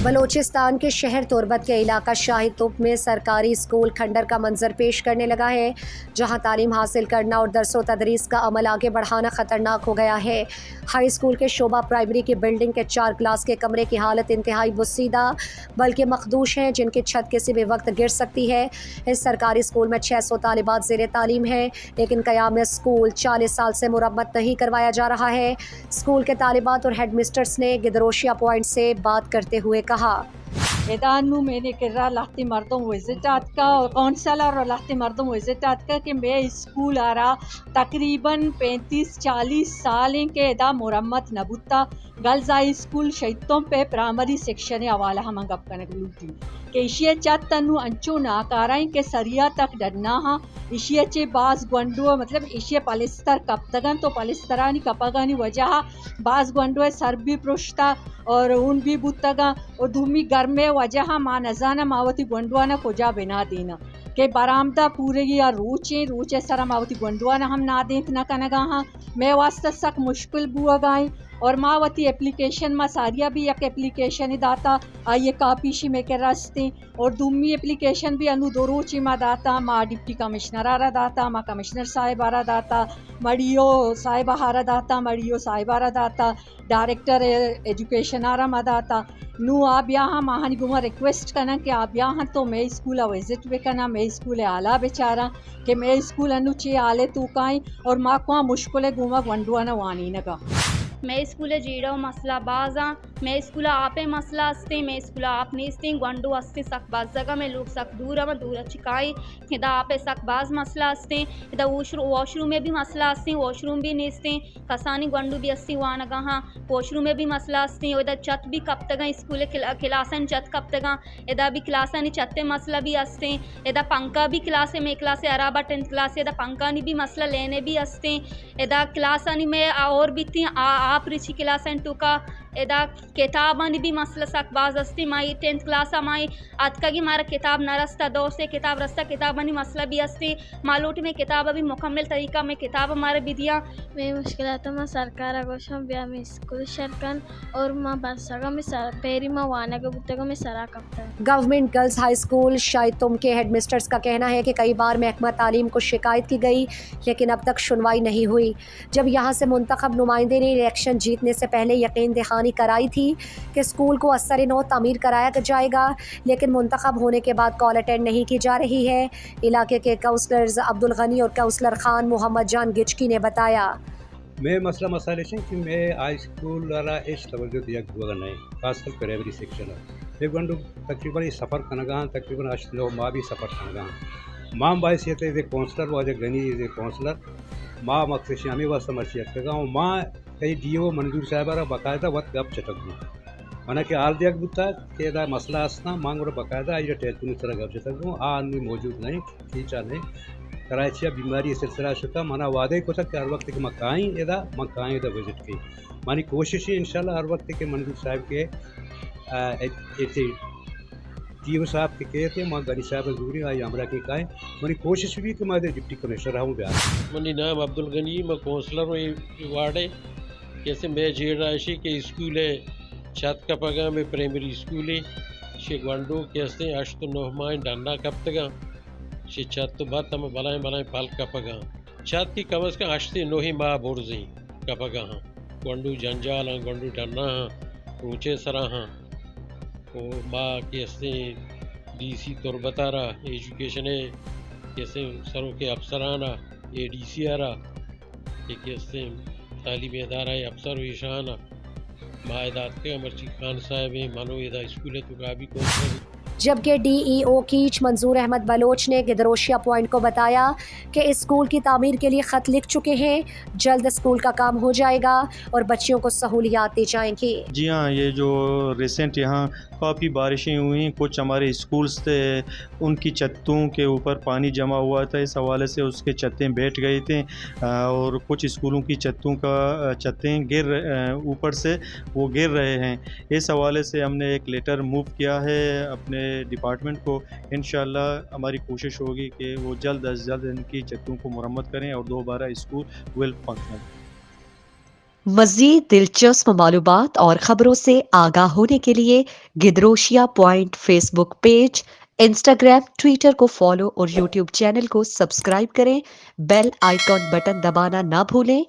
بلوچستان کے شہر تربت کے علاقہ شاہی توپ میں سرکاری اسکول کھنڈر کا منظر پیش کرنے لگا ہے، جہاں تعلیم حاصل کرنا اور درس و تدریس کا عمل آگے بڑھانا خطرناک ہو گیا ہے۔ ہائی اسکول کے شعبہ پرائمری کی بلڈنگ کے 4 کلاس کے کمرے کی حالت انتہائی بسیدہ بلکہ مخدوش ہیں، جن کی چھت کسی بھی وقت گر سکتی ہے۔ اس سرکاری اسکول میں 600 طالبات زیر تعلیم ہیں، لیکن قیام اسکول 40 سال سے مرمت نہیں کروایا جا رہا ہے۔ اسکول کے طالبات اور ہیڈ مسٹرس نے گدروشیا پوائنٹ سے بات کرتے ہوئے کہا: ادانو میں نے کرا لختی مردم وزٹات کا اور کونسلر اور لختی مردم وزٹات کا کہ میں اسکول آ رہا تقریباً 35-40 سالیں کے ادا مرمت نبوتا گلزائی اسکول شیطوں پہ پرائمری سیکشن حوالہ ہم گپ کنک لوٹی کہ اشیے چت تنو انچو ناکارائیں کہ سریا تک ڈرنا ہاں اشیے چے باز گونڈو مطلب اشیے پالستر کپتگن تو پالسترانی کپگانی وجہ باز گونڈو سر بھی پرشتا اور اون بھی بوتگا اور دھومی گرمے وجہ ماں نزانہ ماوتی گونڈوانا کجا بنا دینا کہ برآمدہ پورے یا روچے سرا ماوتی گونڈوانا ہم نہ دینت نہ کنگا ہاں میں واسطہ سک مشکل بوا گائیں اور ماوتی اپلیکیشن ما ساریا بھی یک اپلیکیشن داتا آئیے کاپیشی میں کے رستے اور دومی اپلیکیشن بھی انو دو روچی ما داتا ما ڈپٹی کمشنر آرہ داتا ما کمشنر صاحب آرہ داتا مڑیو صاحب آرہ داتا مڑیو صاحب آرہ داتا ڈائریکٹر ایجوکیشن آرہ ما داتا نو آپ یہاں ماہنی گما ریکویسٹ کرنا کہ آپ یہاں تو میں اسکول وزٹ بھی کرنا میں اسکول آلہ بیچارا کہ میں اسکول انو چی آلے تو کائیں اور ماں کو مشکل گما گونڈوانا وانی نگا میں اسکول جیڑو مسئلہ بازاں میں اسکول آپ مسئلہ استے میں اسکول آپ نیستے گونڈو استے سک باز جگہ میں لوگ سک دور چکائی ہدا آپ سک باز مسئلہ استے ہدا واش روم میں بھی مسئلہ استے واش روم بھی نیستے کسانی گونڈو بھی استے وانگا ہاں واش روم میں بھی مسئلہ استے ہدا چت بھی کب تگا اسکول کلاسن چت کب تگا ہدا بھی کلاسانی چتے مسئلہ بھی استے ہدا پنکا بھی کلاسے میں کلاسے عرابہ 10th کلاسے ہدا پنکانی بھی مسئلہ لینے بھی استے ہدا کلاسانی میں اور بھی تھی آپ رچی کلاسن تو کا ادا کتابانی بھی مسئلہ سک باز استی مائی 10th کلاسا مائی اتکگی مارا کتاب نہ رستا دوستے کتاب رستا کتابانی مسئلہ بھی استی مالوٹ میں کتاب بھی مکمل طریقہ میں کتاب ہمارے بھی دیا میں مشکلات میں سرکار گوشم بیا میں اسکول شرکن اور ماں بسگا میں پیری ماں وانا کے بتگا میں سرا کپتا ہے۔ گورنمنٹ گرلز ہائی اسکول شاہد توپ کے ہیڈ مسٹرس کا کہنا ہے کہ کئی بار محکمہ تعلیم کو شکایت کی گئی لیکن اب تک سنوائی نہیں ہوئی۔ جب یہاں سے منتخب نمائندے نے الیکشن جیتنے سے پہلے یقین دہانی کرائی تھی کہ اسکول کو اثر نو تعمیر کرایا جائے گا، لیکن منتخب ہونے کے بعد کال اٹینڈ نہیں کی جا رہی ہے۔ علاقے کے کونسلرز عبدالغنی اور کونسلر خان محمد جان گچکی نے بتایا: میں مسئلہ کہ میں ہائی اسکول والا ایش توجہ دیا گیا نہیں، خاص کر پرائمری سیکشن ہے گنڈو تقریباً یہ سفر کنگاں تقریباً 8 لوگ ماں بھی سفر کنگاں ماں باعث یہ تھے کونسلر واجہ غنی کونسلر ماں مقصد شامی واسطہ مرشیت کرگا ہوں ماں کئی ڈی او منظور صاحب آرہ باقاعدہ وقت گپ چٹک گو مانا کہ آل دیکھ بتا کہ دا مسئلہ اسنا مانگ رہا باقاعدہ یہ ٹیلیفون اس طرح گپ چٹک گو آدمی موجود نہیں کھینچا نہیں کراچی بیماری سلسلہ شکا مانا وعدے کو تھا کہ ہر وقت کہ مکائیں ادا وزٹ کی مانی کوشش ہے انشاءاللہ ہر وقت کہ منظور صاحب کے ٹی او صاحب کے کہتے ہیں ماں غنی صاحب ضروری آئی ہمراہ کی کہیں منی کوشش بھی کہ میں ڈپٹی کمشنر رہا ہوں بیان منی نام عبدالغنی میں کونسلر ہوں وارڈے کیسے میں جیڑ راشی کہ اسکول ہے چھت کا پگا میں پرائمری اسکول ہے شے گوانڈو کیسے 8-9 ماہ ڈانا کب تگا شے چھت تو بات ہم بلائیں پال کا پگا چھت کی کم از کم 8-9 ماہ بورزیں کا پگا ہاں گوانڈو جنجال ہاں گوانڈو ڈانا ہاں روچے سرا ہاں ماں کیسے ڈی سی تربتا رہا ایجوکیشن ہے کیسے سروں کے افسرانہ اے ڈی سی آ رہا کہ کیسے تعلیم ادارہ افسر و شانہ معاہدات کے مرچی خان صاحب ہیں مانو ادا اسکول ہے تو کا بھی کون جبکہ ڈی ای او کیچ منظور احمد بلوچ نے گدروشیا پوائنٹ کو بتایا کہ اسکول کی تعمیر کے لیے خط لکھ چکے ہیں، جلد اسکول کا کام ہو جائے گا اور بچیوں کو سہولیات دی جائیں گی۔ جی ہاں، یہ جو ریسنٹ یہاں کافی بارشیں ہوئیں، کچھ ہمارے اسکولز تھے ان کی چھتوں کے اوپر پانی جمع ہوا تھا، اس حوالے سے اس کے چھتیں بیٹھ گئی تھیں اور کچھ اسکولوں کی چھتیں اوپر سے وہ گر رہے ہیں۔ اس حوالے سے ہم نے ایک لیٹر موو کیا ہے اپنے ڈپارٹمنٹ کو، انشاءاللہ ہماری کوشش ہوگی کہ وہ جلد از جلد ان کی چھتوں کو مرمت کریں اور دوبارہ اسکول ویل فنکشن۔ مزید دلچسپ معلومات اور خبروں سے آگاہ ہونے کے لیے Gedrosia point Facebook page, Instagram, Twitter کو فالو اور یوٹیوب چینل کو سبسکرائب کریں۔ بیل آئیکن بٹن دبانا نہ بھولیں